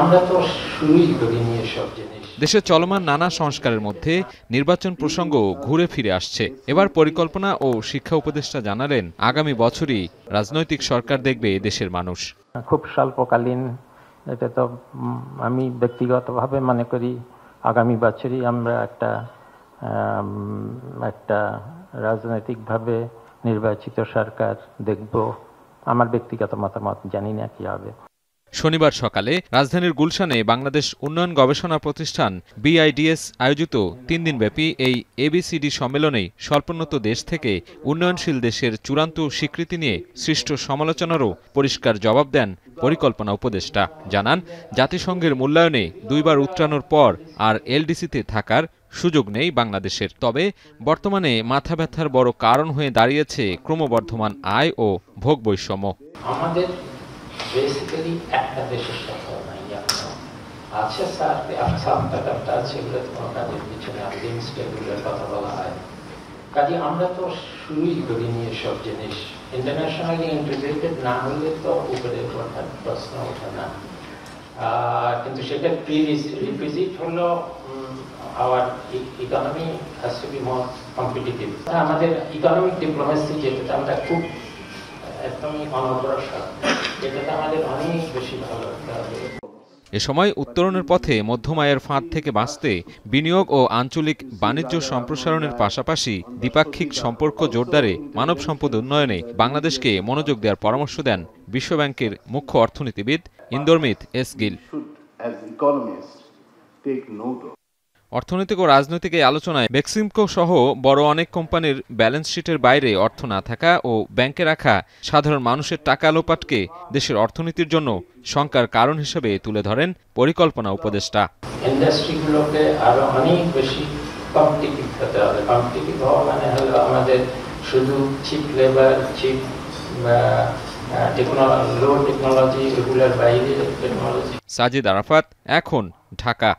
আমরা তো শুরুই করিনি এসব জিনিস। দেশের চলমান নানা সংস্কারের মধ্যে নির্বাচন প্রসঙ্গ ঘুরে ফিরে আসছে। এবার পরিকল্পনা ও শিক্ষা উপদেষ্টা জানালেন, আগামী বছরই রাজনৈতিক সরকার দেখবে দেশের মানুষ। খুব স্বল্পকালীন, এটা তো আমি ব্যক্তিগতভাবে মনে করি আগামী বছরই আমরা একটা রাজনৈতিকভাবে নির্বাচিত সরকার দেখব। আমার ব্যক্তিগত মতামত, জানি না কি হবে। শনিবার সকালে রাজধানীর গুলশানে বাংলাদেশ উন্নয়ন গবেষণা প্রতিষ্ঠান BIDS আয়োজিত 3 দিনব্যাপী এই ABCD সম্মেলনে স্বল্পোন্নত দেশ থেকে উন্নয়নশীল দেশের চূড়ান্ত স্বীকৃতি নিয়ে সৃষ্ট সমালোচনারও পরিষ্কার জবাব দেন পরিকল্পনা উপদেষ্টা। জানান, জাতিসংঘের মূল্যায়নে 2 বার উতরানোর পর আর LDC-তে থাকার সুযোগ নেই বাংলাদেশের। তবে বর্তমানে মাথা ব্যথার বড় কারণ হয়ে দাঁড়িয়েছে ক্রমবর্ধমান আয় ও ভোগ বৈষম্য। আমাদের বেসিক্যালি একটা দেশের কথা নাই, আছে সাবটাটা আছে, এগুলো কোনো কাজের পিছনে আগেইনস্ট এগুলোর কথা বলা হয়। কাজে আমরা তো শুরুই করিনি এসব জিনিস। ইন্টারন্যাশনালি ইন্টিগ্রেটেড না হলে তো উপরে ওঠার প্রশ্ন ওঠে না। কিন্তু সেটা প্রিরিকুইজিট হলো our economy has to be more competitive. আমাদের ইকোনমিক ডিপ্লোমেসি যেটা আমরা খুব একদমই অনগ্রসর, যেটাতে আমাদের অনেক বেশি ভালো করতে হবে। এ সময় উত্তরণের পথে মধ্যম আয়ের ফাঁদ থেকে বাঁচতে বিনিয়োগ ও আঞ্চলিক বাণিজ্য সম্প্রসারণের পাশাপাশি দ্বিপাক্ষিক সম্পর্ক জোরদারে মানব সম্পদ উন্নয়নে বাংলাদেশকে মনোযোগ দেওয়ার পরামর্শ দেন বিশ্বব্যাংকের মুখ্য অর্থনীতিবিদ ইন্দরমিত এস গিল। অর্থনৈতিক ও রাজনৈতিক এই আলোচনায় বেক্সিমকো সহ বড় অনেক কোম্পানির ব্যালেন্স শিটের বাইরে অর্থ না থাকা ও ব্যাংকে রাখা সাধারণ মানুষের টাকা লোপাটকে দেশের অর্থনীতির জন্য শঙ্কার কারণ হিসেবে তুলে ধরেন পরিকল্পনা উপদেষ্টা। ইন্ডাস্ট্রিগুলোকে আরো অনেক বেশি কম্পিটিটিভ হতে হবে। কম্পিটিটিভ হওয়া মানে হলো আমাদের শুধু চিপ লেবার, চিপ লো টেকনোলজি, এগুলোর বাইরে টেকনোলজি। সাজিদ আরাফাত, এখন, ঢাকা।